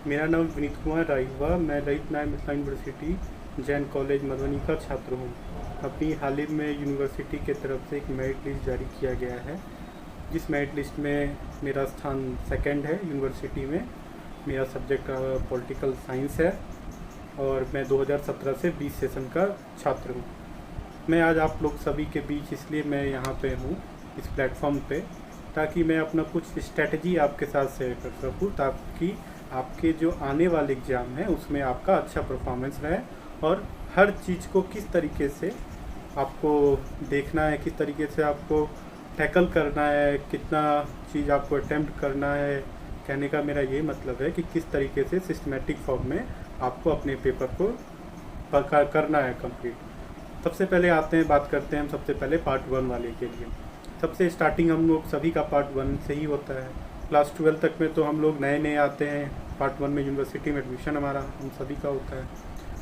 मेरा नाम विनीत कुमार राय हुआ। मैं ललित नारायण मिथिला यूनिवर्सिटी जैन कॉलेज मधुबनी का छात्र हूँ। अभी हाल ही में यूनिवर्सिटी के तरफ से एक मेरिट लिस्ट जारी किया गया है, जिस मेरिट लिस्ट में मेरा स्थान सेकंड है यूनिवर्सिटी में। मेरा सब्जेक्ट पॉलिटिकल साइंस है और मैं 2017 से 20 सेशन का छात्र हूँ। मैं आज आप लोग सभी के बीच इसलिए मैं यहाँ पे हूँ इस प्लेटफॉर्म पे, ताकि मैं अपना कुछ स्ट्रेटजी आपके साथ शेयर कर सकूँ, ताकि आपके जो आने वाले एग्ज़ाम है उसमें आपका अच्छा परफॉर्मेंस रहे और हर चीज़ को किस तरीके से आपको देखना है, किस तरीके से आपको टैकल करना है, कितना चीज़ आपको अटेम्प्ट करना है। कहने का मेरा ये मतलब है कि किस तरीके से सिस्टमेटिक फॉर्म में आपको अपने पेपर को करना है कंप्लीट। सबसे पहले आते हैं, बात करते हैं हम सबसे पहले पार्ट 1 वाले के लिए। सबसे स्टार्टिंग हम लोग सभी का पार्ट 1 से ही होता है। क्लास 12 तक में तो हम लोग नए नए आते हैं। पार्ट 1 में यूनिवर्सिटी में एडमिशन हमारा हम सभी का होता है,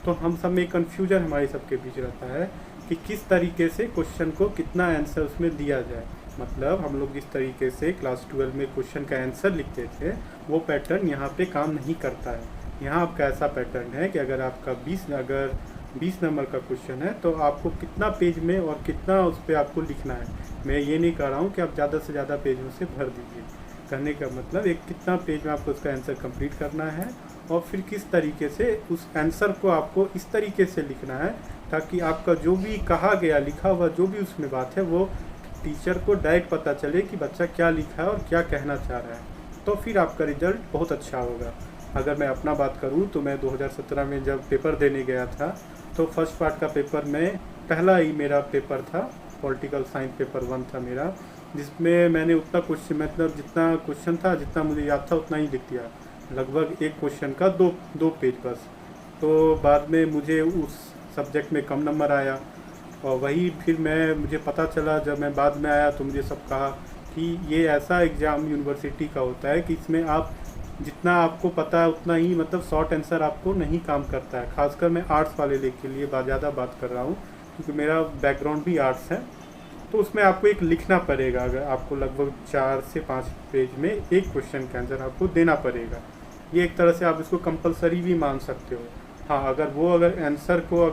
तो हम सब में कन्फ्यूजन हमारे सबके बीच रहता है कि किस तरीके से क्वेश्चन को कितना आंसर उसमें दिया जाए। मतलब हम लोग जिस तरीके से क्लास 12 में क्वेश्चन का आंसर लिखते थे वो पैटर्न यहाँ पे काम नहीं करता है। यहाँ आपका ऐसा पैटर्न है कि अगर आपका 20 नंबर का क्वेश्चन है तो आपको कितना पेज में और कितना उस पर आपको लिखना है। मैं ये नहीं कह रहा हूँ कि आप ज़्यादा से ज़्यादा पेजों से भर दीजिए। कहने का मतलब एक कितना पेज में आपको उसका आंसर कंप्लीट करना है और फिर किस तरीके से उस आंसर को आपको इस तरीके से लिखना है ताकि आपका जो भी कहा गया, लिखा हुआ जो भी उसमें बात है वो टीचर को डायरेक्ट पता चले कि बच्चा क्या लिखा है और क्या कहना चाह रहा है। तो फिर आपका रिजल्ट बहुत अच्छा होगा। अगर मैं अपना बात करूँ तो मैं 2017 में जब पेपर देने गया था तो फर्स्ट पार्ट का पेपर में पहला ही मेरा पेपर था, पॉलिटिकल साइंस पेपर 1 था मेरा, जिसमें मैंने उतना क्वेश्चन, मतलब जितना क्वेश्चन था जितना मुझे याद था उतना ही लिख दिया। लगभग एक क्वेश्चन का दो पेज बस। तो बाद में मुझे उस सब्जेक्ट में कम नंबर आया और वही फिर मुझे पता चला जब मैं बाद में आया तो मुझे सब कहा कि ये ऐसा एग्ज़ाम यूनिवर्सिटी का होता है कि इसमें आप जितना आपको पता है उतना ही, मतलब शॉर्ट आंसर आपको नहीं काम करता है। खासकर मैं आर्ट्स वाले के लिए ज़्यादा बात कर रहा हूँ क्योंकि मेरा बैकग्राउंड भी आर्ट्स है। तो उसमें आपको एक लिखना पड़ेगा, अगर आपको लगभग 4 से 5 पेज में एक क्वेश्चन का आंसर आपको देना पड़ेगा। ये एक तरह से आप इसको कंपलसरी भी मान सकते हो। हाँ, अगर आंसर को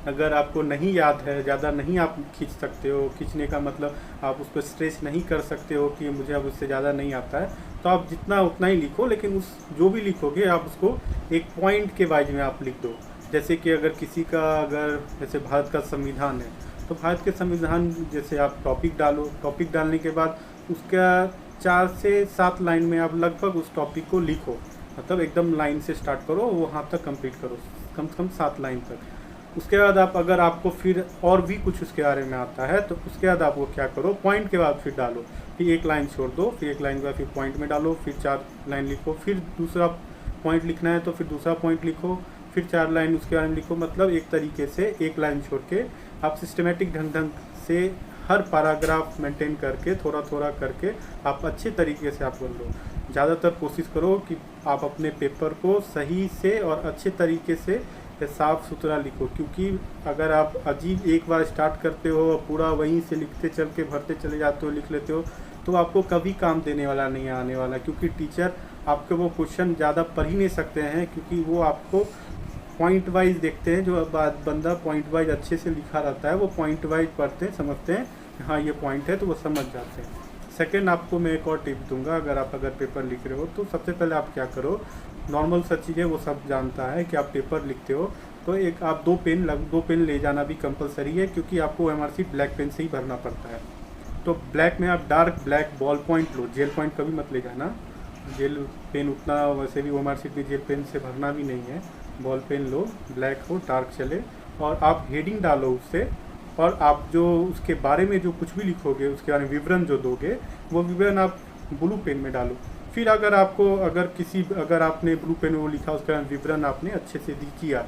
अगर आपको नहीं याद है, ज़्यादा नहीं आप खींच सकते हो, खींचने का मतलब आप उस पर स्ट्रेस नहीं कर सकते हो कि मुझे अब उससे ज़्यादा नहीं आता है, तो आप जितना उतना ही लिखो। लेकिन उस जो भी लिखोगे आप उसको एक पॉइंट के वाइज में आप लिख दो। जैसे कि अगर किसी का, अगर जैसे भारत का संविधान है तो भारत के संविधान जैसे आप टॉपिक डालो, टॉपिक डालने के बाद उसका 4 से 7 लाइन में आप लगभग उस टॉपिक को लिखो। मतलब एकदम लाइन से स्टार्ट करो, वहाँ तक कंप्लीट करो, कम से कम 7 लाइन तक। उसके बाद आप, अगर आपको फिर और भी कुछ उसके बारे में आता है तो उसके बाद आप वो क्या करो, पॉइंट के बाद फिर डालो, फिर एक लाइन छोड़ दो, फिर एक लाइन के बाद फिर पॉइंट में डालो, फिर 4 लाइन लिखो, फिर दूसरा पॉइंट लिखना है तो फिर दूसरा पॉइंट लिखो, फिर 4 लाइन उसके बारे में लिखो। मतलब एक तरीके से एक लाइन छोड़ के आप सिस्टमेटिक ढंग से हर पैराग्राफ मेंटेन करके थोड़ा थोड़ा करके आप अच्छे तरीके से आप कर लो। ज़्यादातर कोशिश करो कि आप अपने पेपर को सही से और अच्छे तरीके से साफ़ सुथरा लिखो, क्योंकि अगर आप अजीब एक बार स्टार्ट करते हो और पूरा वहीं से लिखते चल के भरते चले जाते हो, लिख लेते हो, तो आपको कभी काम देने वाला नहीं आने वाला। क्योंकि टीचर आपके वो क्वेश्चन ज़्यादा पढ़ ही नहीं सकते हैं, क्योंकि वो आपको पॉइंट वाइज देखते हैं। जो बंदा पॉइंट वाइज अच्छे से लिखा रहता है वो पॉइंट वाइज पढ़ते हैं, समझते हैं हाँ ये पॉइंट है, तो वो समझ जाते हैं। सेकंड, आपको मैं एक और टिप दूंगा। अगर पेपर लिख रहे हो तो सबसे पहले आप क्या करो, नॉर्मल सा चीज़ है, वो सब जानता है कि आप पेपर लिखते हो तो एक आप 2 पेन ले जाना भी कंपलसरी है, क्योंकि आपको एमआरसी ब्लैक पेन से ही भरना पड़ता है। तो ब्लैक में आप डार्क ब्लैक बॉल पॉइंट लो, जेल पॉइंट कभी मत ले जाना। जेल पेन उतना वैसे भी एमआरसी में जेल पेन से भरना भी नहीं है। बॉल पेन लो, ब्लैक हो, डार्क चले, और आप हेडिंग डालो उससे, और आप जो उसके बारे में जो कुछ भी लिखोगे उसके बारे में विवरण जो दोगे वो विवरण आप ब्लू पेन में डालो। फिर अगर आपने ब्लू पेन में वो लिखा उसके बारे में विवरण आपने अच्छे से किया,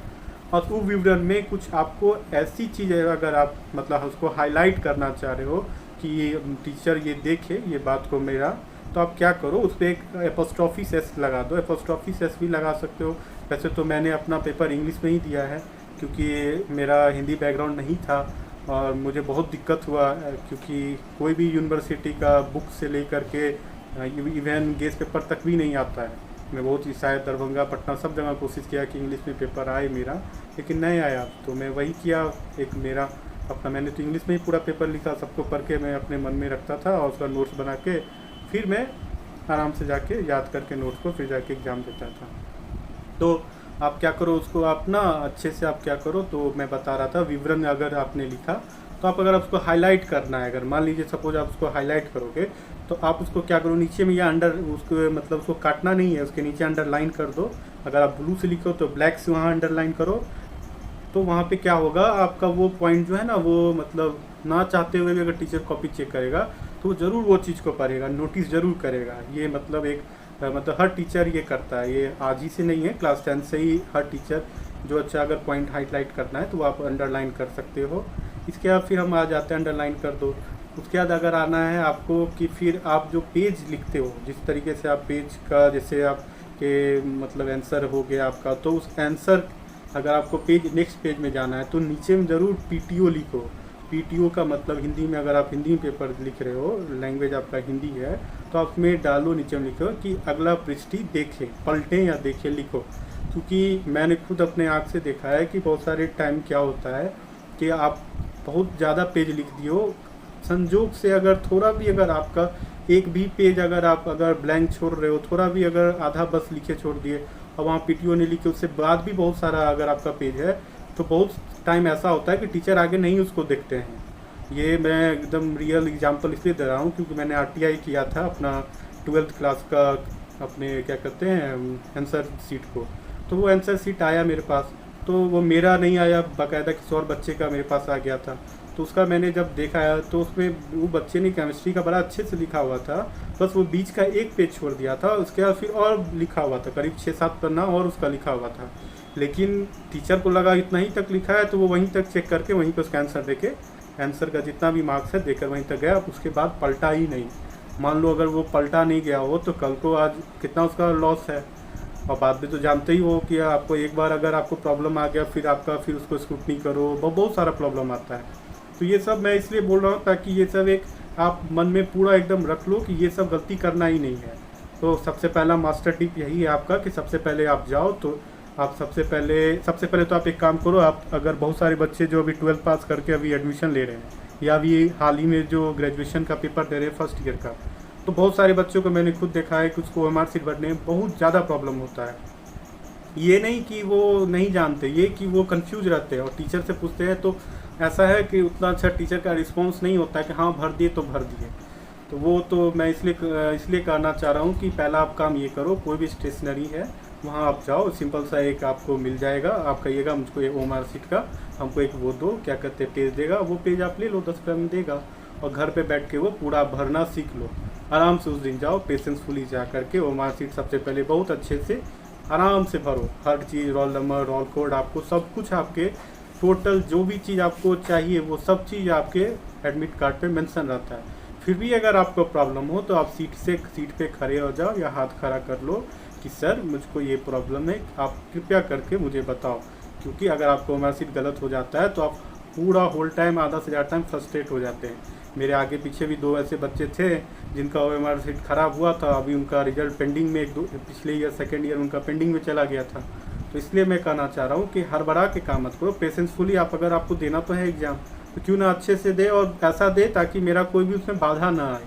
और उस विवरण में कुछ आपको ऐसी चीज़ अगर आप मतलब उसको हाईलाइट करना चाह रहे हो कि ये टीचर ये देखे ये बात को मेरा, तो आप क्या करो, उस पर एक एपोस्ट्रॉफी एस लगा दो। एपोस्ट्रॉफी एस भी लगा सकते हो। वैसे तो मैंने अपना पेपर इंग्लिश में ही दिया है क्योंकि मेरा हिंदी बैकग्राउंड नहीं था और मुझे बहुत दिक्कत हुआ, क्योंकि कोई भी यूनिवर्सिटी का बुक से लेकर के इवन गेस्ट पेपर तक भी नहीं आता है। मैं बहुत ही शायद दरभंगा, पटना सब जगह कोशिश किया कि इंग्लिश में पेपर आए मेरा, लेकिन नहीं आया। तो मैं वही किया, एक मेरा अपना मैंने तो इंग्लिश में ही पूरा पेपर लिखा, सबको पढ़ के मैं अपने मन में रखता था और उसका नोट्स बना के फिर मैं आराम से जाके याद करके नोट्स को फिर जाके एग्ज़ाम देता था। तो आप क्या करो, उसको आप ना अच्छे से आप क्या करो, तो मैं बता रहा था विवरण अगर आपने लिखा तो आप अगर उसको हाईलाइट करना है, अगर मान लीजिए सपोज आप उसको हाईलाइट करोगे तो आप उसको क्या करो, नीचे में या अंडर उसको मतलब उसको काटना नहीं है, उसके नीचे अंडरलाइन कर दो। अगर आप ब्लू से लिखो तो ब्लैक से वहाँ अंडरलाइन करो। तो वहाँ पे क्या होगा, आपका वो पॉइंट जो है ना, वो मतलब ना चाहते हुए भी अगर टीचर कॉपी चेक करेगा तो वो ज़रूर वो चीज़ को पढ़ेगा, नोटिस ज़रूर करेगा। ये मतलब एक मतलब हर टीचर ये करता है, ये आज ही से नहीं है, क्लास 10 से ही हर टीचर जो अच्छा अगर पॉइंट हाईलाइट करना है तो आप अंडरलाइन कर सकते हो। इसके बाद फिर हम आ जाते हैं, अंडरलाइन कर दो। उसके बाद अगर आना है आपको कि फिर आप जो पेज लिखते हो, जिस तरीके से आप पेज का जैसे आप के मतलब आंसर हो गया आपका, तो उस आंसर अगर आपको पेज नेक्स्ट पेज में जाना है तो नीचे में ज़रूर पीटीओ लिखो। पीटीओ का मतलब हिंदी में, अगर आप हिंदी में पेपर लिख रहे हो, लैंग्वेज आपका हिंदी है, तो आप में डालो नीचे में लिखो कि अगला पृष्ठि देखें, पलटें या देखें लिखो। क्योंकि मैंने खुद अपने आँख से देखा है कि बहुत सारे टाइम क्या होता है कि आप बहुत ज़्यादा पेज लिख दियो, संजोग से अगर थोड़ा भी अगर आपका एक भी पेज अगर आप अगर ब्लैंक छोड़ रहे हो, थोड़ा भी अगर आधा बस लिखे छोड़ दिए और वहाँ पीटीओ नहीं लिखे, उससे बाद भी बहुत सारा अगर आपका पेज है, तो बहुत टाइम ऐसा होता है कि टीचर आगे नहीं उसको देखते हैं। ये मैं एकदम रियल एग्जांपल इसलिए दे रहा हूँ क्योंकि मैंने आरटीआई किया था अपना 12th क्लास का, अपने क्या कहते हैं आंसर सीट को। तो वो आंसर सीट आया मेरे पास, तो वो मेरा नहीं आया, बाकायदा किसी और बच्चे का मेरे पास आ गया था। तो उसका मैंने जब देखा है तो उसमें वो बच्चे ने केमिस्ट्री का बड़ा अच्छे से लिखा हुआ था, बस वो बीच का एक पेज छोड़ दिया था, उसके बाद फिर और लिखा हुआ था करीब 6-7 पन्ना और उसका लिखा हुआ था। लेकिन टीचर को लगा इतना ही तक लिखा है, तो वो वहीं तक चेक करके वहीं पर उसका आंसर देके, आंसर का जितना भी मार्क्स है देकर वहीं तक गया, उसके बाद पलटा ही नहीं। मान लो अगर वो पलटा नहीं गया हो तो कल को आज कितना उसका लॉस है। और बाद में तो जानते ही हो कि आपको एक बार अगर आपको प्रॉब्लम आ गया, फिर आपका फिर उसको स्क्रूटनी करो, बहुत सारा प्रॉब्लम आता है। तो ये सब मैं इसलिए बोल रहा हूँ ताकि ये सब एक आप मन में पूरा एकदम रख लो कि ये सब गलती करना ही नहीं है। तो सबसे पहला मास्टर टिप यही है आपका कि सबसे पहले आप जाओ तो आप सबसे पहले तो आप एक काम करो, आप अगर बहुत सारे बच्चे जो अभी 12th पास करके अभी एडमिशन ले रहे हैं या अभी हाल ही में जो ग्रेजुएशन का पेपर दे रहे हैं फर्स्ट ईयर का, तो बहुत सारे बच्चों को मैंने खुद देखा है कि उसको ओएमआर शीट भरने में बहुत ज़्यादा प्रॉब्लम होता है। ये नहीं कि वो नहीं जानते, ये कि वो कंफ्यूज रहते हैं और टीचर से पूछते हैं तो ऐसा है कि उतना अच्छा टीचर का रिस्पॉन्स नहीं होता है कि हाँ भर दिए तो भर दिए। तो वो तो मैं इसलिए करना चाह रहा हूँ कि पहला आप काम ये करो, कोई भी स्टेशनरी है वहाँ आप जाओ, सिंपल सा एक आपको मिल जाएगा, आप कहिएगा मुझको ये ओएमआर शीट का हमको एक वो दो, क्या कहते हैं पेज देगा, वो पेज आप ले लो 10 रुपये में देगा और घर पे बैठ के वो पूरा भरना सीख लो। आराम से उस दिन जाओ पेशेंसफुली जा करके ओएमआर शीट सबसे पहले बहुत अच्छे से आराम से भरो, हर चीज़ रोल नंबर रोल कोड आपको सब कुछ आपके टोटल जो भी चीज़ आपको चाहिए वो सब चीज़ आपके एडमिट कार्ड पे मेंशन रहता है। फिर भी अगर आपको प्रॉब्लम हो तो आप सीट पे खड़े हो जाओ या हाथ खड़ा कर लो कि सर मुझको ये प्रॉब्लम है, आप कृपया करके मुझे बताओ। क्योंकि अगर आपको ओएमआर शीट गलत हो जाता है तो आप पूरा होल टाइम आधा से ज़्यादा टाइम फ्रस्ट्रेट हो जाते हैं। मेरे आगे पीछे भी 2 ऐसे बच्चे थे जिनका ओएमआर शीट ख़राब हुआ था, अभी उनका रिजल्ट पेंडिंग में, पिछले ईयर सेकेंड ईयर उनका पेंडिंग में चला गया था। तो इसलिए मैं कहना चाह रहा हूँ कि हड़बड़ा के काम मत करो, पेशेंसफुली आप अगर आपको देना तो है एग्ज़ाम तो क्यों ना अच्छे से दे और ऐसा दे ताकि मेरा कोई भी उसमें बाधा ना आए।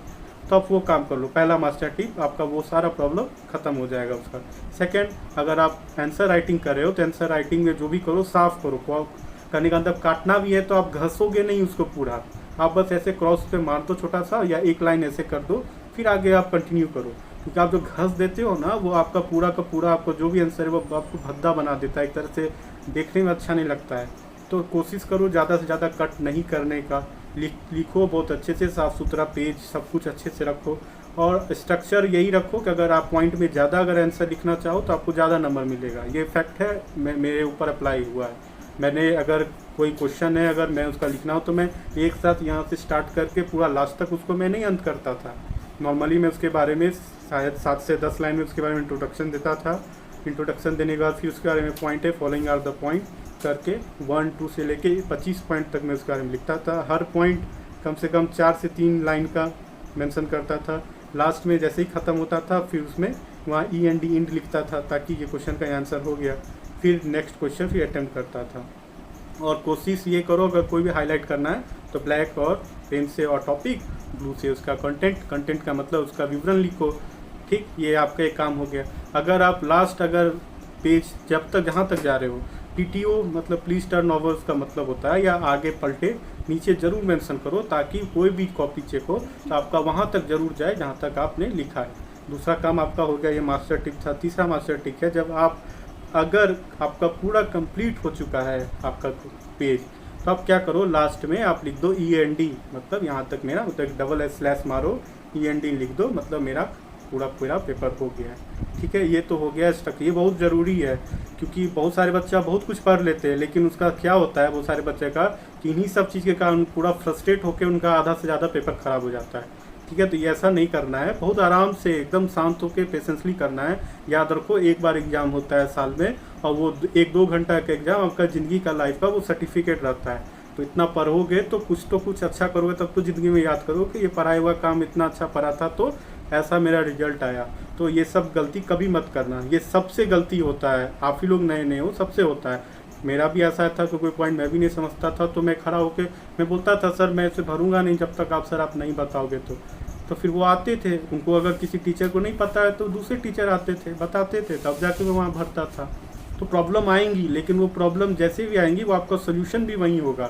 तो आप वो काम कर लो, पहला मास्टर टिप आपका वो सारा प्रॉब्लम ख़त्म हो जाएगा उसका। सेकंड, अगर आप आंसर राइटिंग कर रहे हो तो आंसर राइटिंग में जो भी करो साफ करो, करने का अंदर काटना भी है तो आप घसोगे नहीं उसको पूरा, आप बस ऐसे क्रॉस पे मार दो छोटा सा या एक लाइन ऐसे कर दो, फिर आगे आप कंटिन्यू करो। क्योंकि आप जो घस देते हो ना वो आपका पूरा का पूरा आपको जो भी आंसर है वो आपको भद्दा बना देता है, एक तरह से देखने में अच्छा नहीं लगता है। तो कोशिश करो ज़्यादा से ज़्यादा कट नहीं करने का, लिखो बहुत अच्छे से, साफ़ सुथरा पेज सब कुछ अच्छे से रखो और स्ट्रक्चर यही रखो कि अगर आप पॉइंट में ज़्यादा अगर आंसर लिखना चाहो तो आपको ज़्यादा नंबर मिलेगा। ये फैक्ट है, मेरे ऊपर अप्लाई हुआ है। मैंने अगर कोई क्वेश्चन है अगर मैं उसका लिखना हो तो मैं एक साथ यहाँ से स्टार्ट करके पूरा लास्ट तक उसको मैं नहीं अंत करता था। नॉर्मली मैं उसके बारे में शायद 7 से 10 लाइन में उसके बारे में इंट्रोडक्शन देता था, इंट्रोडक्शन देने के बाद फिर उसके बारे में पॉइंट है फॉलोइंग आर द पॉइंट करके 1-2 से लेके 25 पॉइंट तक मैं उसके बारे में लिखता था। हर पॉइंट कम से कम 4 से 3 लाइन का मेंशन करता था। लास्ट में जैसे ही ख़त्म होता था फिर उसमें वहाँ END इंड लिखता था ताकि ये क्वेश्चन का आंसर हो गया, फिर नेक्स्ट क्वेश्चन फिर अटेम्प्ट करता था। और कोशिश ये करो अगर कोई भी हाईलाइट करना है तो ब्लैक और पेन से और टॉपिक, ब्लू से उसका कंटेंट का मतलब उसका विवरण लिखो। ठीक, ये आपका एक काम हो गया। अगर आप लास्ट अगर पेज जब तक जहाँ तक जा रहे हो, PTO मतलब प्लीज टर्न ओवर्स का मतलब होता है या आगे पलटे, नीचे जरूर मेंशन करो ताकि कोई भी कॉपी चेक हो तो आपका वहाँ तक जरूर जाए जहाँ तक आपने लिखा है। दूसरा काम आपका हो गया, ये मास्टर टिप था। तीसरा मास्टर टिप है, जब आप अगर आपका पूरा कंप्लीट हो चुका है आपका पेज, तो आप क्या करो, लास्ट में आप लिख दो END, मतलब यहाँ तक मेरा, मतलब डबल स्लैश मारो, END लिख दो, मतलब मेरा पूरा पेपर हो गया है। ठीक है, ये तो हो गया स्टक। ये बहुत ज़रूरी है क्योंकि बहुत सारे बच्चा बहुत कुछ पढ़ लेते हैं, लेकिन उसका क्या होता है बहुत सारे बच्चे का कि इन्हीं सब चीज़ के कारण पूरा फ्रस्ट्रेट होकर उनका आधा से ज़्यादा पेपर ख़राब हो जाता है। ठीक है, तो ये ऐसा नहीं करना है, बहुत आराम से एकदम शांत होकर पेशेंसली करना है। याद रखो, एक बार एग्जाम होता है साल में और वो 1-2 घंटा का एग्जाम आपका ज़िंदगी का लाइफ का वो सर्टिफिकेट रहता है। तो इतना पढ़ोगे तो कुछ अच्छा करोगे, तब तो ज़िंदगी में याद करो कि ये पढ़ाई हुआ काम इतना अच्छा पढ़ा था तो ऐसा मेरा रिजल्ट आया। तो ये सब गलती कभी मत करना, ये सबसे गलती होता है। आप ही लोग नए हो, सबसे होता है। मेरा भी ऐसा था कि कोई पॉइंट मैं भी नहीं समझता था तो मैं खड़ा होकर मैं बोलता था सर मैं इसे भरूंगा नहीं जब तक आप नहीं बताओगे। तो फिर वो आते थे, उनको अगर किसी टीचर को नहीं पता है तो दूसरे टीचर आते थे बताते थे, तब जाके मैं वहाँ भरता था। तो प्रॉब्लम आएंगी, लेकिन वो प्रॉब्लम जैसे भी आएंगी वो आपका सोल्यूशन भी वही होगा।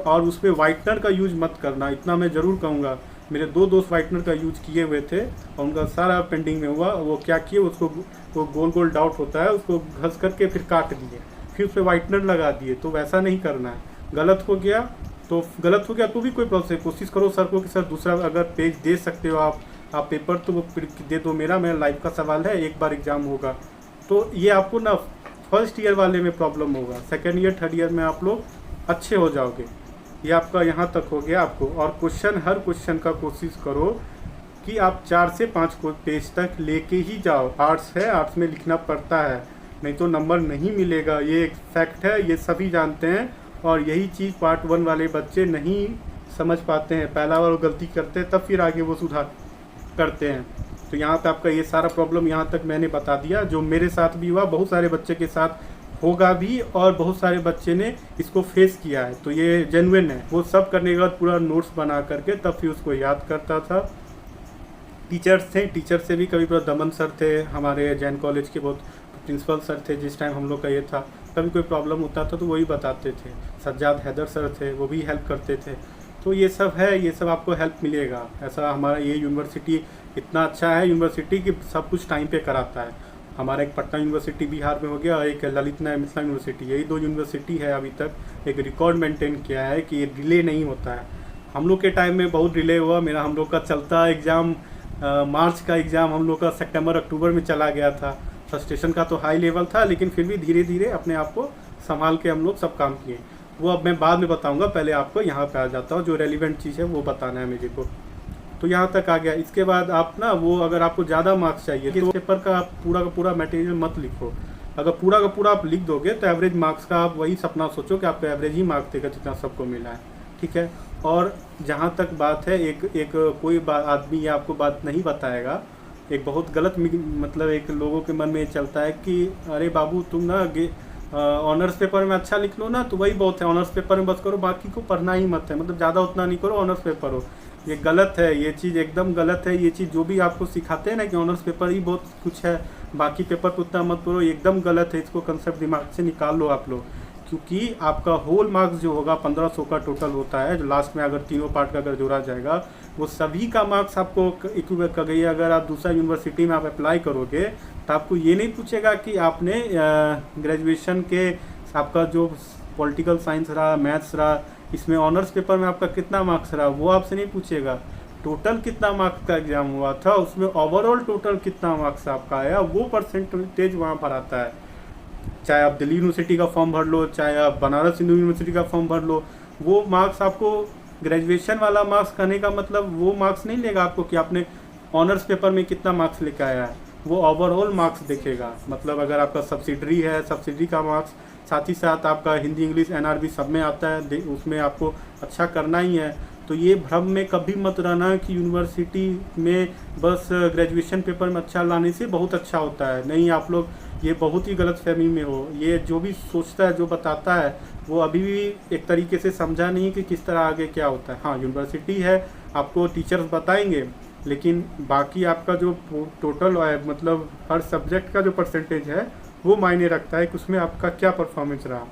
और उस पर वाइटनर का यूज मत करना, इतना मैं ज़रूर कहूँगा। मेरे 2 दोस्त वाइटनर का यूज किए हुए थे और उनका सारा पेंडिंग में हुआ। वो क्या किए, उसको वो गोल डाउट होता है उसको घस करके फिर काट दिए, फिर उस पर वाइटनर लगा दिए। तो वैसा नहीं करना है, गलत हो गया तो भी कोई प्रॉब्लम, कोशिश करो सर को कि सर दूसरा अगर पेज दे सकते हो आप पेपर तो वो दे दो, मेरा लाइफ का सवाल है, एक बार एग्ज़ाम होगा। तो ये आपको ना फर्स्ट ईयर वाले में प्रॉब्लम होगा, सेकेंड ईयर थर्ड ईयर में आप लोग अच्छे हो जाओगे। ये आपका यहाँ तक हो गया आपको। और हर क्वेश्चन का कोशिश करो कि आप 4 से 5 पेज तक लेके ही जाओ। आर्ट्स है, आर्ट्स में लिखना पड़ता है, नहीं तो नंबर नहीं मिलेगा, ये एक फैक्ट है, ये सभी जानते हैं। और यही चीज़ पार्ट 1 वाले बच्चे नहीं समझ पाते हैं, पहला बार वो गलती करते हैं तब फिर आगे वो सुधार करते हैं। तो यहाँ पे आपका ये सारा प्रॉब्लम यहाँ तक मैंने बता दिया, जो मेरे साथ भी हुआ, बहुत सारे बच्चे के साथ होगा भी और बहुत सारे बच्चे ने इसको फेस किया है। तो ये जेन्युइन है। वो सब करने के बाद पूरा नोट्स बना करके तब फिर उसको याद करता था। टीचर्स थे, टीचर से भी कभी दमन सर थे हमारे जैन कॉलेज के, बहुत प्रिंसिपल सर थे जिस टाइम हम लोग का ये था। कभी कोई प्रॉब्लम होता था तो वही बताते थे। सज्जाद हैदर सर थे, वो भी हेल्प करते थे। तो ये सब है, ये सब आपको हेल्प मिलेगा। ऐसा हमारा ये यूनिवर्सिटी इतना अच्छा है यूनिवर्सिटी कि सब कुछ टाइम पे कराता है। हमारा एक पटना यूनिवर्सिटी बिहार में हो गया, एक ललित नारायण मिथिला यूनिवर्सिटी, यही 2 यूनिवर्सिटी है अभी तक एक रिकॉर्ड मेंटेन किया है कि ये डिले नहीं होता है। हम लोग के टाइम में बहुत डिले हुआ। हम लोग का चलता एग्ज़ाम मार्च का एग्ज़ाम हम लोग का सितंबर अक्टूबर में चला गया था। फ्रस्ट्रेशन का तो हाई लेवल था, लेकिन फिर भी धीरे धीरे अपने आप को संभाल के हम लोग सब काम किए। वो अब मैं बाद में बताऊंगा, पहले आपको यहाँ पे आ जाता हूँ, जो रेलिवेंट चीज़ है वो बताना है मेरे को। तो यहाँ तक आ गया। इसके बाद आप ना वो अगर आपको ज़्यादा मार्क्स चाहिए तो पेपर का पूरा मटेरियल मत लिखो। अगर पूरा का पूरा आप लिख दोगे तो एवरेज मार्क्स का आप वही सपना सोचो कि आपको एवरेज ही मार्क्स देगा जितना सबको मिला है। ठीक है। और जहाँ तक बात है, एक कोई आदमी ये आपको बात नहीं बताएगा, एक बहुत गलत मतलब एक लोगों के मन में ये चलता है कि अरे बाबू तुम ना ऑनर्स पेपर में अच्छा लिख लो ना तो वही बहुत है, ऑनर्स पेपर में बस करो, बाकी को पढ़ना ही मत है, मतलब ज़्यादा उतना नहीं करो, ऑनर्स पेपर हो। ये गलत है, ये चीज़ एकदम गलत है। ये चीज़ जो भी आपको सिखाते हैं ना कि ऑनर्स पेपर ही बहुत कुछ है, बाकी पेपर को उतना मत पढ़ो, एकदम गलत है। इसको कंसेप्ट दिमाग से निकाल लो आप लोग, क्योंकि आपका होल मार्क्स जो होगा 1500 का टोटल होता है, जो लास्ट में अगर तीनों पार्ट का अगर जोड़ा जाएगा वो सभी का मार्क्स आपको इक्विवेलेंट कर गई। अगर आप दूसरा यूनिवर्सिटी में आप अप्लाई करोगे तो आपको ये नहीं पूछेगा कि आपने ग्रेजुएशन के आपका जो पॉलिटिकल साइंस रहा, मैथ्स रहा, इसमें ऑनर्स पेपर में आपका कितना मार्क्स रहा, वो आपसे नहीं पूछेगा। टोटल कितना मार्क्स का एग्जाम हुआ था, उसमें ओवरऑल टोटल कितना मार्क्स आपका आया, वो परसेंटेज वहाँ पर आता है। चाहे आप दिल्ली यूनिवर्सिटी का फॉर्म भर लो, चाहे आप बनारस हिंदू यूनिवर्सिटी का फॉर्म भर लो, वो मार्क्स आपको ग्रेजुएशन वाला मार्क्स करने का मतलब वो मार्क्स नहीं लेगा आपको कि आपने ऑनर्स पेपर में कितना मार्क्स लेकर आया है, वो ओवरऑल मार्क्स देखेगा। मतलब अगर आपका सब्सिडरी है, सब्सिडरी का मार्क्स, साथ ही साथ आपका हिंदी इंग्लिश NRB सब में आता है, उसमें आपको अच्छा करना ही है। तो ये भ्रम में कभी मत रहना कि यूनिवर्सिटी में बस ग्रेजुएशन पेपर में अच्छा लाने से बहुत अच्छा होता है। नहीं, आप लोग ये बहुत ही गलत फहमी में हो। ये जो भी सोचता है, जो बताता है, वो अभी भी एक तरीके से समझा नहीं कि किस तरह आगे क्या होता है। हाँ, यूनिवर्सिटी है, आपको टीचर्स बताएंगे, लेकिन बाकी आपका जो टोटल मतलब हर सब्जेक्ट का जो परसेंटेज है वो मायने रखता है कि उसमें आपका क्या परफॉर्मेंस रहा।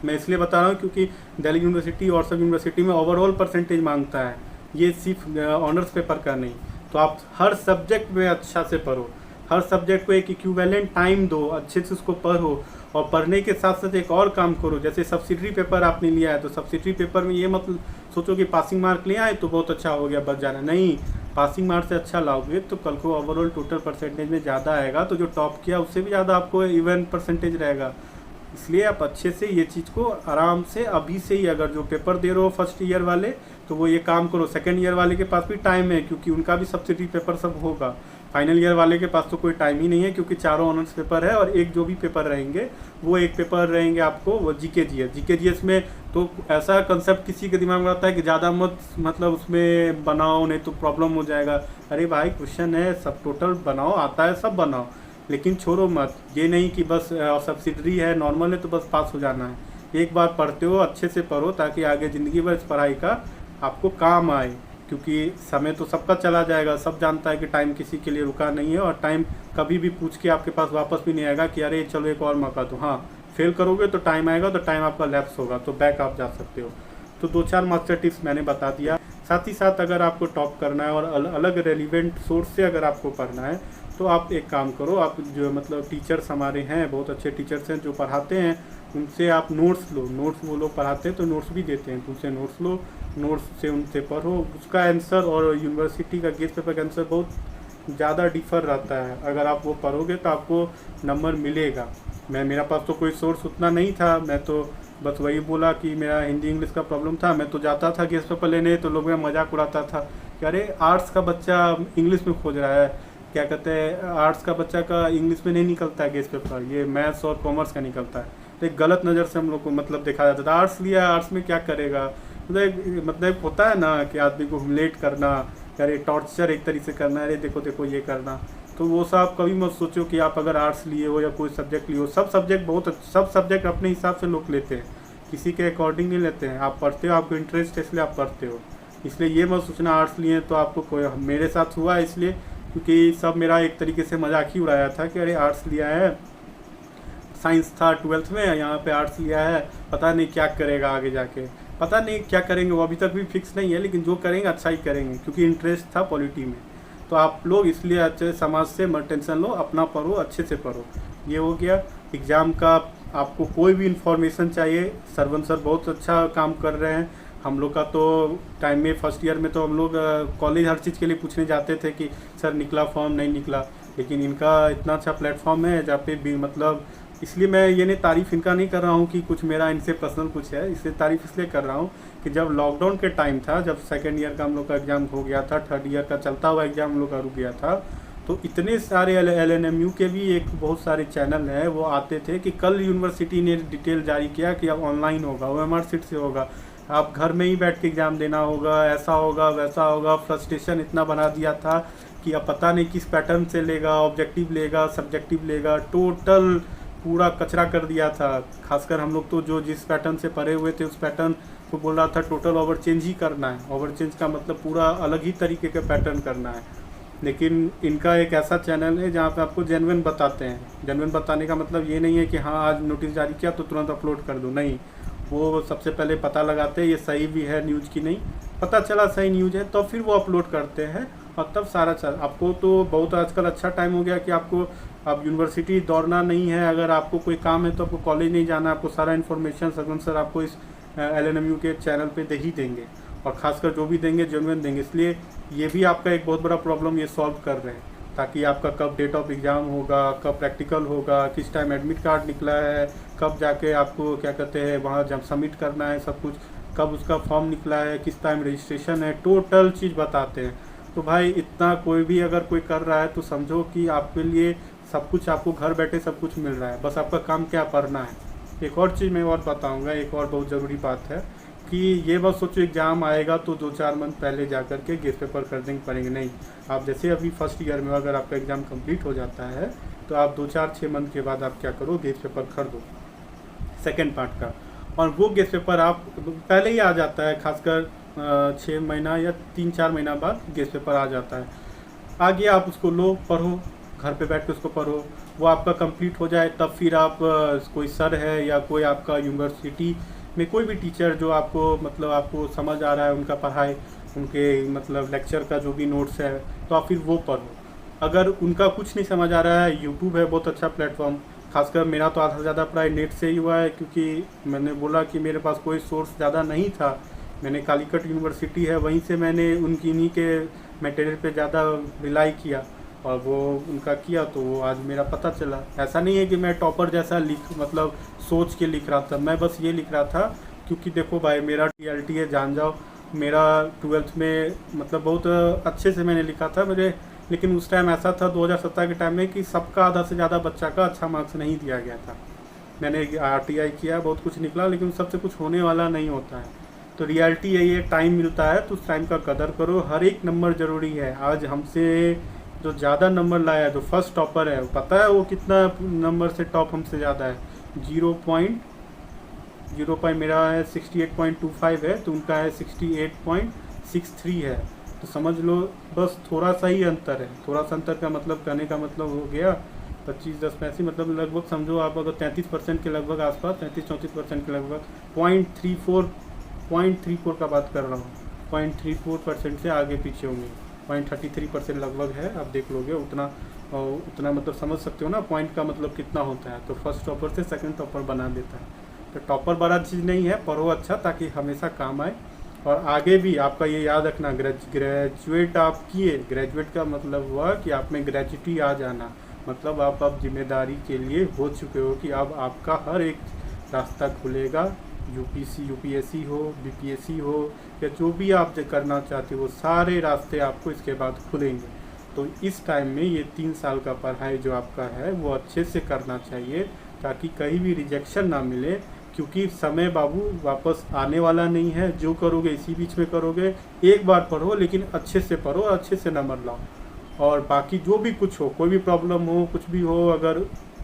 मैं इसलिए बता रहा हूँ क्योंकि दिल्ली यूनिवर्सिटी और सब यूनिवर्सिटी में ओवरऑल परसेंटेज मांगता है, ये सिर्फ ऑनर्स पेपर का नहीं। तो आप हर सब्जेक्ट में अच्छा से पढ़ो, हर सब्जेक्ट को एक इक्विवेलेंट टाइम दो, अच्छे से उसको पढ़ो, और पढ़ने के साथ साथ एक और काम करो। जैसे सब्सिडरी पेपर आपने लिया है, तो सब्सिडरी पेपर में ये मत सोचो कि पासिंग मार्क ले आए तो बहुत अच्छा हो गया, बच जाना। नहीं, पासिंग मार्क से अच्छा लाओगे तो कल को ओवरऑल टोटल परसेंटेज में ज़्यादा आएगा, तो जो टॉप किया उससे भी ज़्यादा आपको इवन परसेंटेज रहेगा। इसलिए आप अच्छे से ये चीज़ को आराम से अभी से ही, अगर जो पेपर दे रहे हो फर्स्ट ईयर वाले, तो वो ये काम करो। सेकेंड ईयर वाले के पास भी टाइम है, क्योंकि उनका भी सब्सिडी पेपर सब होगा। फाइनल ईयर वाले के पास तो कोई टाइम ही नहीं है, क्योंकि चारों ऑनर्स पेपर है, और एक जो भी पेपर रहेंगे वो एक पेपर रहेंगे आपको वो जीके जीएस में। तो ऐसा कंसेप्ट किसी के दिमाग में आता है कि ज़्यादा मत मतलब उसमें बनाओ, नहीं तो प्रॉब्लम हो जाएगा। अरे भाई, क्वेश्चन है, सब टोटल बनाओ, आता है सब बनाओ, लेकिन छोड़ो मत। ये नहीं कि बस सब्सिडरी है, नॉर्मल है तो बस पास हो जाना है। एक बार पढ़ते हो अच्छे से पढ़ो, ताकि आगे ज़िंदगी भर इस पढ़ाई का आपको काम आए, क्योंकि समय तो सबका चला जाएगा। सब जानता है कि टाइम किसी के लिए रुका नहीं है, और टाइम कभी भी पूछ के आपके पास वापस भी नहीं आएगा कि अरे चलो एक और मौका दो। हाँ, फेल करोगे तो टाइम आएगा, तो टाइम आपका लैप्स होगा, तो बैक आप जा सकते हो। तो 2-4 मास्टर टिप्स मैंने बता दिया। साथ ही साथ अगर आपको टॉप करना है और अलग रेलिवेंट सोर्स से अगर आपको पढ़ना है, तो आप एक काम करो, आप जो मतलब टीचर्स हमारे हैं, बहुत अच्छे टीचर्स हैं जो पढ़ाते हैं, उनसे आप नोट्स लो। नोट्स वो लोग पढ़ाते हैं तो नोट्स भी देते हैं, तो उनसे नोट्स लो, नोट्स से उनसे पढ़ो। उसका आंसर और यूनिवर्सिटी का गेस्ट पेपर का आंसर बहुत ज़्यादा डिफर रहता है। अगर आप वो पढ़ोगे तो आपको नंबर मिलेगा। मेरा पास तो कोई सोर्स उतना नहीं था, मैं तो बस वही बोला कि मेरा हिंदी इंग्लिश का प्रॉब्लम था। मैं तो जाता था गेस्ट पेपर लेने, तो लोग मेरा मजाक उड़ाता था कि अरे आर्ट्स का बच्चा इंग्लिश में खोज रहा है, क्या कहते हैं, आर्ट्स का बच्चा का इंग्लिश में नहीं निकलता है गेस्ट पेपर, ये मैथ्स और कॉमर्स का निकलता है। तो एक गलत नज़र से हम लोग को मतलब देखा जाता था। आर्ट्स लिया, आर्ट्स में क्या करेगा, मतलब होता है ना कि आदमी को ह्यूमिलेट करना, अरे टॉर्चर एक तरीके से करना, अरे देखो देखो ये करना। तो वो सब कभी मत सोचो कि आप अगर आर्ट्स लिए हो या कोई सब्जेक्ट लिए हो। सब सब्जेक्ट अपने हिसाब से लोग लेते हैं, किसी के अकॉर्डिंग नहीं लेते हैं। आप पढ़ते हो, आपको इंटरेस्ट है इसलिए आप पढ़ते हो। इसलिए ये मत सोचना आर्ट्स लिए तो आपको कोई, मेरे साथ हुआ इसलिए क्योंकि सब मेरा एक तरीके से मजाक ही उड़ाया था कि अरे आर्ट्स लिया है, साइंस था 12th में, यहाँ पे आर्ट्स लिया है, पता नहीं क्या करेगा आगे जाके, पता नहीं क्या करेंगे, वो अभी तक भी फिक्स नहीं है, लेकिन जो करेंगे अच्छा ही करेंगे, क्योंकि इंटरेस्ट था पॉलिटी में। तो आप लोग इसलिए अच्छे समाज से मत टेंशन लो, अपना पढ़ो, अच्छे से पढ़ो। ये हो गया एग्ज़ाम का। आपको कोई भी इंफॉर्मेशन चाहिए, सरवन सर बहुत अच्छा काम कर रहे हैं। हम लोग का तो टाइम में फर्स्ट ईयर में तो हम लोग कॉलेज हर चीज़ के लिए पूछने जाते थे कि सर निकला फॉर्म, नहीं निकला, लेकिन इनका इतना अच्छा प्लेटफॉर्म है जहाँ पे भी मतलब, इसलिए मैं ये नहीं तारीफ़ इनका नहीं कर रहा हूँ कि कुछ मेरा इनसे पर्सनल कुछ है, इसलिए तारीफ़ इसलिए कर रहा हूँ कि जब लॉकडाउन के टाइम था, जब सेकेंड ईयर का हम लोग का एग्ज़ाम हो गया था, थर्ड ईयर का चलता हुआ एग्ज़ाम हम लोग का रुक गया था, तो इतने सारे LNMU के भी एक बहुत सारे चैनल हैं, वो आते थे कि कल यूनिवर्सिटी ने डिटेल जारी किया कि अब ऑनलाइन होगा, OMR सीट से होगा, आप घर में ही बैठ के एग्ज़ाम देना होगा, ऐसा होगा वैसा होगा। फ्रस्ट्रेशन इतना बना दिया था कि अब पता नहीं किस पैटर्न से लेगा, ऑब्जेक्टिव लेगा, सब्जेक्टिव लेगा, टोटल पूरा कचरा कर दिया था। खासकर हम लोग तो जो जिस पैटर्न से पढ़े हुए थे उस पैटर्न को बोल रहा था टोटल ओवर चेंज ही करना है। ओवर चेंज का मतलब पूरा अलग ही तरीके का पैटर्न करना है। लेकिन इनका एक ऐसा चैनल है जहाँ पे आपको जेन्युइन बताते हैं। जेन्युइन बताने का मतलब ये नहीं है कि हाँ आज नोटिस जारी किया तो तुरंत अपलोड कर दो, नहीं, वो सबसे पहले पता लगाते हैं ये सही भी है न्यूज़ की नहीं, पता चला सही न्यूज़ है तो फिर वो अपलोड करते हैं, और तब सारा चल। आपको तो बहुत आजकल अच्छा टाइम हो गया कि आपको अब यूनिवर्सिटी दौड़ना नहीं है, अगर आपको कोई काम है तो आपको कॉलेज नहीं जाना, आपको सारा इन्फॉर्मेशन सरवन सर आपको इस LNMU के चैनल पे दे ही देंगे, और ख़ासकर जो भी देंगे जेन्युइन देंगे। इसलिए ये भी आपका एक बहुत बड़ा प्रॉब्लम ये सॉल्व कर रहे हैं, ताकि आपका कब डेट ऑफ एग्ज़ाम होगा, कब प्रैक्टिकल होगा, किस टाइम एडमिट कार्ड निकला है, कब जाके आपको क्या कहते हैं वहाँ जब सबमिट करना है सब कुछ, कब उसका फॉर्म निकला है, किस टाइम रजिस्ट्रेशन है, टोटल चीज़ बताते हैं। तो भाई इतना कोई भी अगर कोई कर रहा है तो समझो कि आपके लिए सब कुछ, आपको घर बैठे सब कुछ मिल रहा है, बस आपका काम क्या पढ़ना है। एक और चीज़ मैं और बताऊंगा, एक और बहुत ज़रूरी बात है क्योंकि ये बस सोचो एग्ज़ाम आएगा तो 2-4 मंथ पहले जा कर के गेस्ट पेपर खरीदेंगे पड़ेंगे, नहीं। आप जैसे अभी फर्स्ट ईयर में अगर आपका एग्ज़ाम कंप्लीट हो जाता है तो आप 2-4-6 मंथ के बाद आप क्या करो, गेस्ट पेपर खरीदो सेकेंड पार्ट का, और वो गेस्ट पेपर आप पहले ही आ जाता है, खासकर 6 महीना या 3-4 महीना बाद गेस्ट पेपर आ जाता है। आगे आप उसको लो, पढ़ो, घर पे बैठ के उसको पढ़ो, वो आपका कंप्लीट हो जाए तब फिर आप कोई सर है या कोई आपका यूनिवर्सिटी में कोई भी टीचर जो आपको मतलब आपको समझ आ रहा है उनका पढ़ाई, उनके मतलब लेक्चर का जो भी नोट्स है, तो आप फिर वो पढ़ो। अगर उनका कुछ नहीं समझ आ रहा है, यूट्यूब है बहुत अच्छा प्लेटफॉर्म। खासकर मेरा तो आधा से ज़्यादा पढ़ाई नेट से ही हुआ है, क्योंकि मैंने बोला कि मेरे पास कोई सोर्स ज़्यादा नहीं था। मैंने कालीकट यूनिवर्सिटी है, वहीं से मैंने उनकी इन्हीं के मटेरियल पे ज़्यादा रिलाई किया और वो उनका किया, तो वो आज मेरा पता चला। ऐसा नहीं है कि मैं टॉपर जैसा मतलब सोच के लिख रहा था, मैं बस ये लिख रहा था क्योंकि देखो भाई मेरा TLT है, जान जाओ। मेरा 12th में मतलब बहुत अच्छे से मैंने लिखा था मेरे, लेकिन उस टाइम ऐसा था 2017 के टाइम में कि सबका आधा से ज़्यादा बच्चा का अच्छा मार्क्स नहीं दिया गया था। मैंने RTI किया, बहुत कुछ निकला, लेकिन सबसे कुछ होने वाला नहीं होता है। तो रियलिटी यही है, टाइम मिलता है तो उस टाइम का कदर करो, हर एक नंबर ज़रूरी है। आज हमसे जो ज़्यादा नंबर लाया है, जो फर्स्ट टॉपर है, पता है वो कितना नंबर से टॉप हमसे ज़्यादा है? 0.0 मेरा है 68.25 है, तो उनका है 68.63 है। तो समझ लो बस थोड़ा सा ही अंतर है। थोड़ा सा अंतर का मतलब कहने का मतलब हो गया 25-10 मतलब लगभग समझो आप अगर 33% के लगभग आसपास, 33-34% के लगभग 0.34 का बात कर रहा हूँ, 0.34% से आगे पीछे होंगे, 0.33% लगभग है। आप देख लोगे उतना मतलब समझ सकते हो ना पॉइंट का मतलब कितना होता है। तो फर्स्ट टॉपर से सेकंड टॉपर बना देता है। तो टॉपर बड़ा चीज़ नहीं है, पढ़ो अच्छा ताकि हमेशा काम आए। और आगे भी आपका ये याद रखना, ग्रेजुएट आप किए, ग्रेजुएट का मतलब हुआ कि आप में ग्रेजुटी आ जाना, मतलब आप अब जिम्मेदारी के लिए हो चुके हो कि अब आपका हर एक रास्ता खुलेगा। UPSC हो, BPSC हो, या जो भी आप करना चाहते हो, वो सारे रास्ते आपको इसके बाद खुलेंगे। तो इस टाइम में ये 3 साल का पढ़ाई जो आपका है वो अच्छे से करना चाहिए ताकि कहीं भी रिजेक्शन ना मिले, क्योंकि समय बाबू वापस आने वाला नहीं है। जो करोगे इसी बीच में करोगे। एक बार पढ़ो, लेकिन अच्छे से पढ़ो, अच्छे से नंबर लाओ। और बाकी जो भी कुछ हो, कोई भी प्रॉब्लम हो, कुछ भी हो, अगर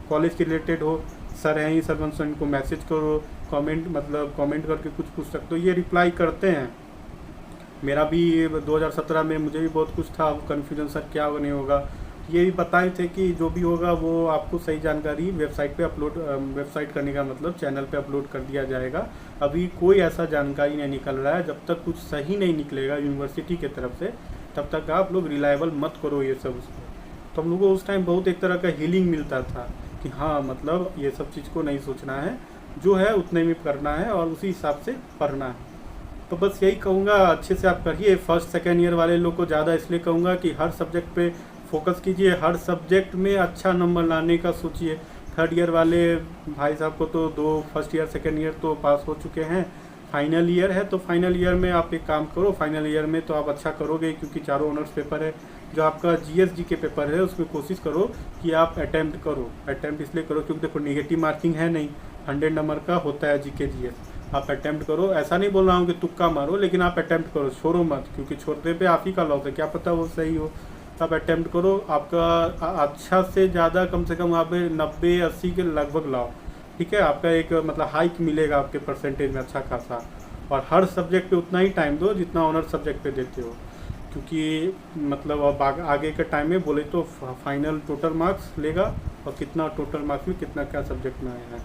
कॉलेज के रिलेटेड हो, सर हैं ही सरपंच सर, इनको मैसेज करो, कमेंट करके कुछ पूछ सकते हो, ये रिप्लाई करते हैं। मेरा भी 2017 में मुझे भी बहुत कुछ था कन्फ्यूजन, सर क्या नहीं होगा। ये भी बताए थे कि जो भी होगा वो आपको सही जानकारी वेबसाइट करने का मतलब चैनल पे अपलोड कर दिया जाएगा। अभी कोई ऐसा जानकारी नहीं निकल रहा है, जब तक कुछ सही नहीं निकलेगा यूनिवर्सिटी की तरफ से तब तक आप लोग रिलायबल मत करो ये सब। तो हम लोगों को उस टाइम बहुत एक तरह का हीलिंग मिलता था कि हाँ मतलब ये सब चीज़ को नहीं सोचना है, जो है उतने में करना है और उसी हिसाब से पढ़ना है। तो बस यही कहूँगा, अच्छे से आप करिए। फर्स्ट सेकेंड ईयर वाले लोग को ज़्यादा इसलिए कहूँगा कि हर सब्जेक्ट पे फोकस कीजिए, हर सब्जेक्ट में अच्छा नंबर लाने का सोचिए। थर्ड ईयर वाले भाई साहब को तो 2 फर्स्ट ईयर सेकेंड ईयर तो पास हो चुके हैं, फाइनल ईयर है, तो फाइनल ईयर में आप एक काम करो, फाइनल ईयर में तो आप अच्छा करोगे क्योंकि चारों ऑनर्स पेपर है। जो आपका GSG के पेपर है उसमें कोशिश करो कि आप अटैम्प्ट करो। अटैम्प्ट इसलिए करो क्योंकि देखो नेगेटिव मार्किंग है नहीं, 100 नंबर का होता है GK GS। आप अटैम्प्ट करो, ऐसा नहीं बोल रहा हूँ कि तुक्का मारो, लेकिन आप अटैम्प्ट करो, छोड़ो मत, क्योंकि छोड़ने पे आप ही का लॉस है, क्या पता वो सही हो। आप अटैम्प्ट करो, आपका अच्छा से ज़्यादा कम से कम आप 90-80 के लगभग लाओ, ठीक है। आपका एक मतलब हाइक मिलेगा आपके परसेंटेज में अच्छा खासा। और हर सब्जेक्ट पे उतना ही टाइम दो जितना ऑनर सब्जेक्ट पे देते हो, क्योंकि मतलब अब आगे के टाइम में बोले तो फाइनल टोटल मार्क्स लेगा और कितना टोटल मार्क्स में कितना क्या सब्जेक्ट में आया है।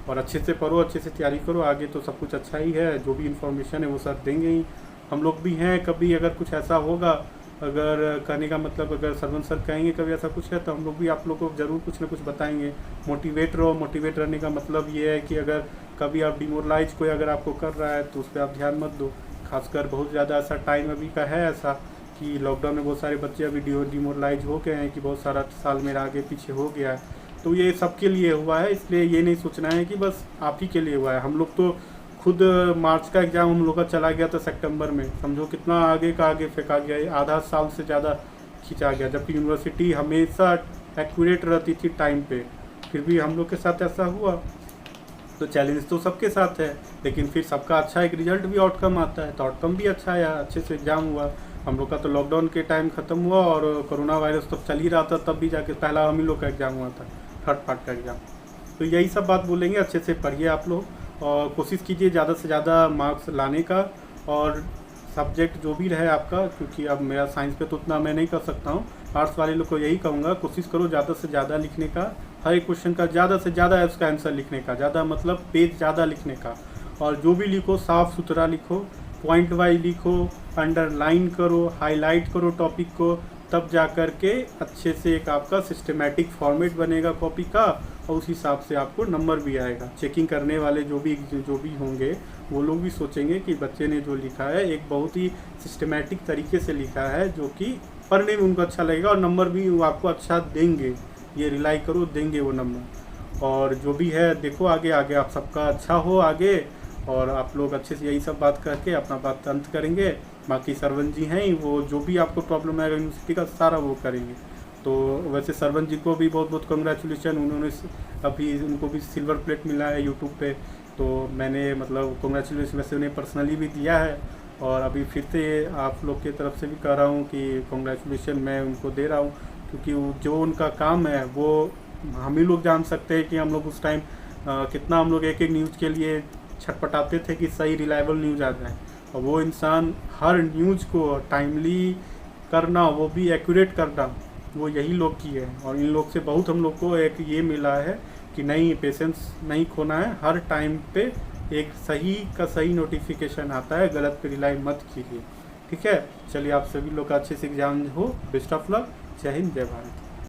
और अच्छे से पढ़ो, अच्छे से तैयारी करो, आगे तो सब कुछ अच्छा ही है। जो भी इन्फॉर्मेशन है वो सर देंगे ही, हम लोग भी हैं। कभी अगर कुछ ऐसा होगा, अगर कहने का मतलब अगर सरपंच सर कहेंगे कभी ऐसा कुछ है, तो हम लोग भी आप लोग को ज़रूर कुछ ना कुछ बताएंगे। मोटिवेट रहो। मोटिवेट रहने का मतलब ये है कि अगर कभी आप डिमोरलाइज कोई अगर आपको कर रहा है तो उस पर आप ध्यान मत दो। खासकर बहुत ज़्यादा ऐसा टाइम अभी का है ऐसा कि लॉकडाउन में बहुत सारे बच्चे अभी डिमोरलाइज हो गए हैं कि बहुत सारा साल मेरा आगे पीछे हो गया है। तो ये सबके लिए हुआ है, इसलिए ये नहीं सोचना है कि बस आप ही के लिए हुआ है। हम लोग तो खुद मार्च का एग्ज़ाम हम लोग का चला गया था सितंबर में, समझो कितना आगे का आगे फेंका गया, आधा साल से ज़्यादा खींचा गया। जबकि यूनिवर्सिटी हमेशा एक्यूरेट रहती थी टाइम पे, फिर भी हम लोग के साथ ऐसा हुआ। तो चैलेंज तो सबके साथ है, लेकिन फिर सबका अच्छा एक रिजल्ट भी आउटकम आता है, तो आउटकम भी अच्छा आया, अच्छे से एग्ज़ाम हुआ। हम लोग का तो लॉकडाउन के टाइम ख़त्म हुआ और कोरोना वायरस तब चल ही रहा था, तब भी जाके पहला हम ही लोग का एग्ज़ाम हुआ था, थर्ड पार्ट का एग्ज़ाम। तो यही सब बात बोलेंगे, अच्छे से पढ़िए आप लोग और कोशिश कीजिए ज़्यादा से ज़्यादा मार्क्स लाने का। और सब्जेक्ट जो भी रहे आपका, क्योंकि अब मेरा साइंस पे तो उतना मैं नहीं कर सकता हूँ, आर्ट्स वाले लोग को यही कहूँगा, कोशिश करो ज़्यादा से ज़्यादा लिखने का, हर एक क्वेश्चन का ज़्यादा से ज़्यादा उसका आंसर लिखने का, ज़्यादा मतलब पेज ज़्यादा लिखने का। और जो भी लिखो साफ़ सुथरा लिखो, पॉइंट वाइज लिखो, अंडरलाइन करो, हाईलाइट करो टॉपिक को, तब जा कर के अच्छे से एक आपका सिस्टमेटिक फॉर्मेट बनेगा कॉपी का, और उस हिसाब से आपको नंबर भी आएगा। चेकिंग करने वाले जो भी होंगे वो लोग भी सोचेंगे कि बच्चे ने जो लिखा है एक बहुत ही सिस्टमेटिक तरीके से लिखा है, जो कि पढ़ने में उनको अच्छा लगेगा और नंबर भी वो आपको अच्छा देंगे। ये रिलाई करो, देंगे वो नंबर। और जो भी है देखो आगे आगे आप सबका अच्छा हो आगे, और आप लोग अच्छे से यही सब बात करके अपना बात अंत करेंगे। बाकी सरवन जी हैं, वो जो भी आपको प्रॉब्लम है यूनिवर्सिटी का सारा वो करेंगे। तो वैसे सरवन जी को भी बहुत बहुत कंग्रेचुलेशन, उन्होंने अभी उनको भी सिल्वर प्लेट मिला है यूट्यूब पे, तो मैंने मतलब कंग्रेचुलेशन वैसे उन्हें पर्सनली भी दिया है, और अभी फिर से आप लोग की तरफ से भी कह रहा हूँ कि कंग्रेचुलेशन मैं उनको दे रहा हूँ, क्योंकि जो उनका काम है वो हम ही लोग जान सकते हैं कि हम लोग उस टाइम कितना हम लोग एक एक न्यूज़ के लिए छटपटाते थे कि सही रिलायबल न्यूज़ आ जाए, और वो इंसान हर न्यूज़ को टाइमली करना, वो भी एक्यूरेट करना, वो यही लोग की है। और इन लोग से बहुत हम लोग को एक ये मिला है कि नहीं, पेशेंस नहीं खोना है, हर टाइम पे एक सही का सही नोटिफिकेशन आता है, गलत पे रिलाई मत कीजिए। ठीक है, चलिए आप सभी लोग का अच्छे से एग्जाम हो, बेस्ट ऑफ लक, जय हिंद जय भारत।